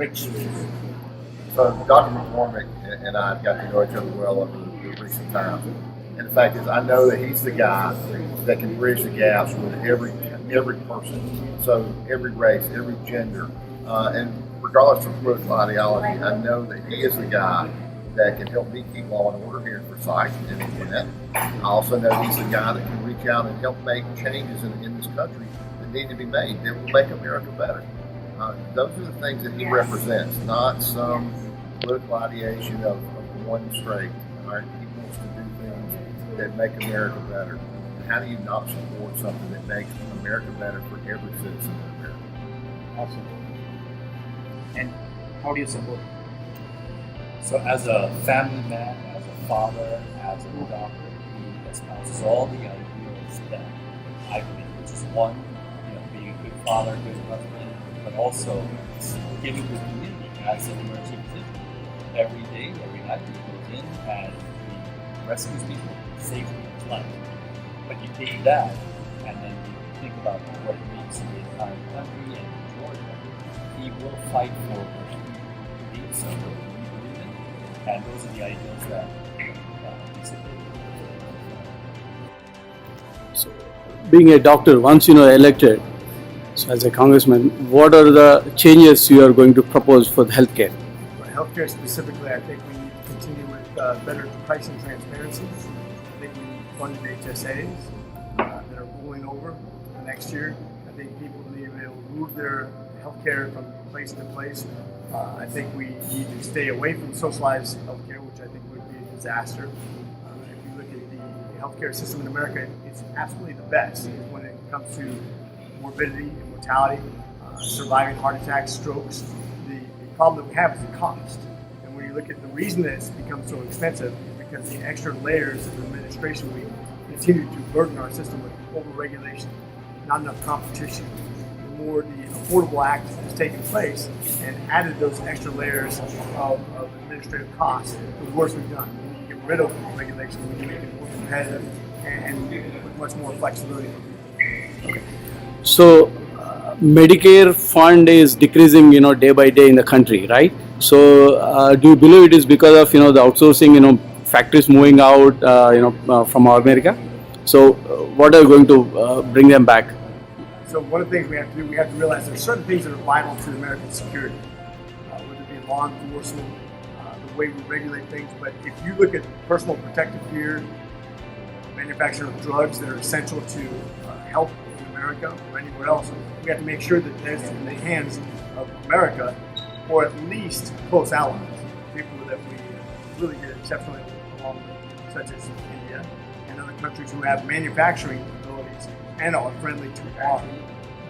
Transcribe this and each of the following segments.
Rich. So Dr. McCormick and I have got to know each other well over the recent times. And the fact is, I know that he's the guy that can bridge the gaps with every person. So every race, every gender, and regardless of political ideology, I know that he is the guy that can help me keep law and order here in Forsyth and in Gwinnett. I also know he's the guy that can reach out and help make changes in this country that need to be made that will make America better. Those are the things that he represents, not some political ideation of one straight. Right? He wants to do things that make America better. And how do you not support something that makes America better for every citizen of America? Awesome. And how do you support? So as a family man, as a father, as a doctor, he espouses all the ideals that I believe, which is one, being a good father, good husband, but also giving to the community as an emergency physician. Every day, every night, he goes in and he rescues people, saves people's lives. But you take that and then you think about what it means to the entire country and Georgia. He will fight for what he believes in, what we believe in, and those are the ideals that he supports. So, being a doctor, once elected, so as a congressman, what are the changes you are going to propose for the healthcare? For healthcare specifically, I think we need to continue with better pricing transparency. I think we need funded HSAs that are rolling over to next year. I think people need to be able to move their healthcare from place to place. I think we need to stay away from socialized healthcare, which I think would be a disaster. If you look at the healthcare system in America, it's absolutely the best when it comes to morbidity and mortality, surviving heart attacks, strokes. The problem that we have is the cost. And when you look at the reason that it's become so expensive is because the extra layers of administration, we continue to burden our system with over-regulation, not enough competition. The more the Affordable Act has taken place and added those extra layers of administrative costs, the worse we've done. We need to get rid of regulation, we need to make it more competitive and with much more flexibility for people. Okay. So, Medicare fund is decreasing, day by day in the country, right? So, do you believe it is because of, the outsourcing, factories moving out, from America? So, what are you going to bring them back? So, one of the things we have to do, we have to realize there are certain things that are vital to American security, whether it be law enforcement, the way we regulate things. But if you look at personal protective gear, manufacture of drugs that are essential to health in America or anywhere else, we have to make sure that that's in the hands of America or at least close allies, people that we really get exceptionally along with, such as India and other countries who have manufacturing abilities and are friendly to our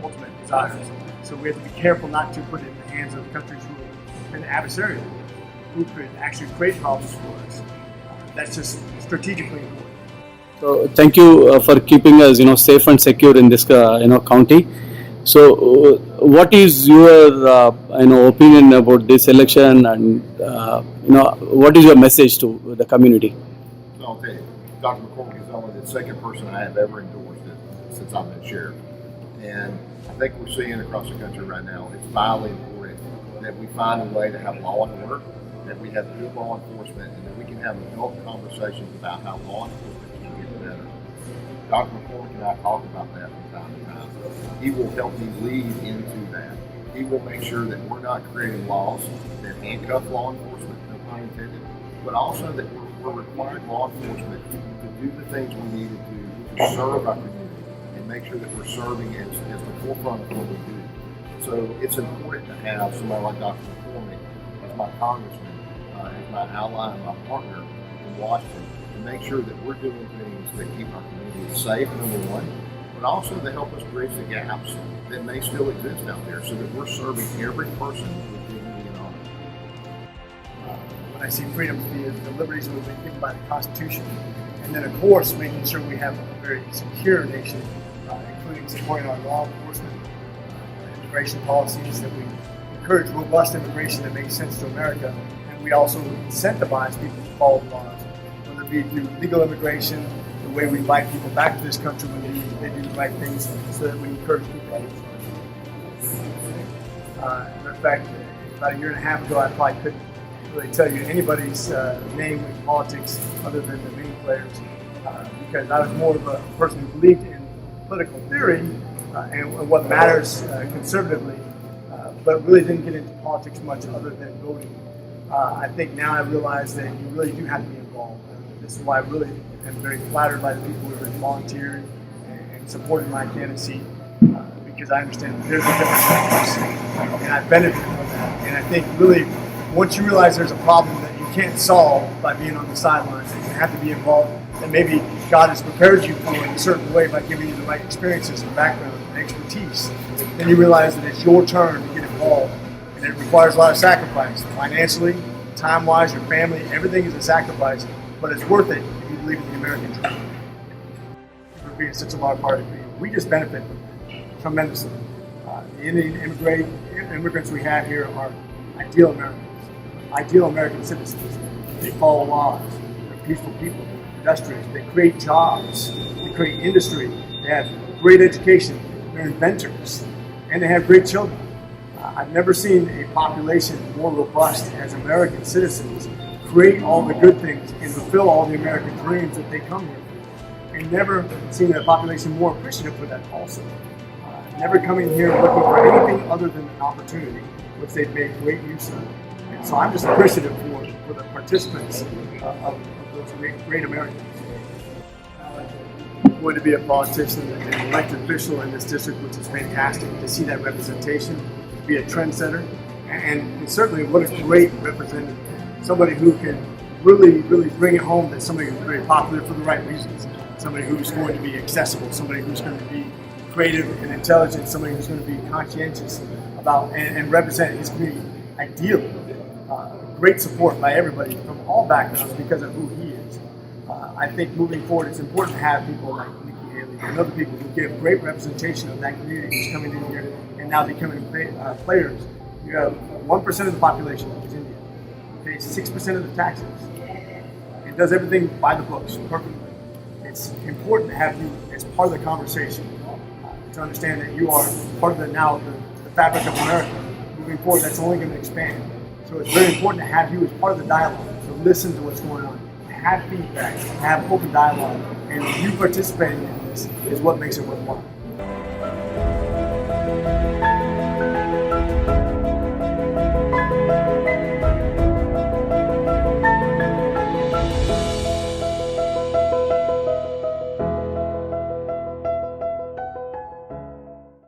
ultimate desires. So we have to be careful not to put it in the hands of countries who have been adversarial, who could actually create problems for us. That's just strategically important. So thank you for keeping us, safe and secure in this, county. So, what is your, opinion about this election, and what is your message to the community? So I'll tell you, Dr. McCormick is only the second person I have ever endorsed it since I've been sheriff, and I think we're seeing across the country right now. It's vitally important that we find a way to have law and order, that we have good law enforcement, and that we can have adult conversations about how law enforcement better. Dr. McCormick and I talk about that from time to time. He will help me lead into that. He will make sure that we're not creating laws that handcuff law enforcement, no pun intended, but also that we're requiring law enforcement to do the things we need to do to serve our community and make sure that we're serving as the forefront of what we do. So it's important to have somebody like Dr. McCormick as my congressman, as my ally and my partner in Washington, to make sure that we're doing things that keep our community safe, number one, but also to help us bridge the gaps that may still exist out there so that we're serving every person with dignity and honor. When I see freedom to be the liberties that we've been given by the Constitution, and then of course making sure we have a very secure nation, including supporting our law enforcement, immigration policies, that we encourage robust immigration that makes sense to America, and we also incentivize people to follow the laws, whether it be through legal immigration, the way we invite people back to this country when they do the right things, so that we encourage people to matter of fact, about a year and a half ago, I probably couldn't really tell you anybody's name in politics other than the main players, because I was more of a person who believed in political theory and what matters conservatively, but really didn't get into politics much other than voting. I think now I realize that you really do have to be involved. This is why I really am very flattered by the people who have volunteered and supported my candidacy, because I understand that there's a different practice, and I benefit from that. And I think really, once you realize there's a problem that you can't solve by being on the sidelines, and you have to be involved, and maybe God has prepared you for it in a certain way by giving you the right experiences and background and expertise, then you realize that it's your turn to get involved. And it requires a lot of sacrifice, financially, time-wise, your family, everything is a sacrifice, but it's worth it if you believe in the American dream. For being such a large part of it, we just benefit from it tremendously. The Indian immigrants we have here are ideal Americans, ideal American citizens. They follow laws, they're peaceful people, industrious, they create jobs, they create industry, they have great education, they're inventors, and they have great children. I've never seen a population more robust as American citizens create all the good things and fulfill all the American dreams that they come here for. And never seen a population more appreciative for that also. Never coming here looking for anything other than an opportunity, which they've made great use of. And so I'm just appreciative for the participants of those great Americans. I'm going to be a politician and an elected official in this district, which is fantastic to see that representation, to be a trendsetter, and certainly what a great representative, somebody who can really bring it home, that somebody who's very popular for the right reasons, somebody who's going to be accessible, somebody who's going to be creative and intelligent, somebody who's going to be conscientious about and represent his community ideally. Great support by everybody from all backgrounds because of who he is. I think moving forward, it's important to have people like Nikki Haley and other people who give great representation of that community who's coming in here and now becoming players. You have 1% of the population is Indian, pays 6% of the taxes, and does everything by the books perfectly. It's important to have you as part of the conversation, to understand that you are part of the fabric of America. Moving forward, that's only going to expand. So it's very important to have you as part of the dialogue, to listen to what's going on, to have feedback, to have open dialogue, and you participating in this is what makes it worthwhile.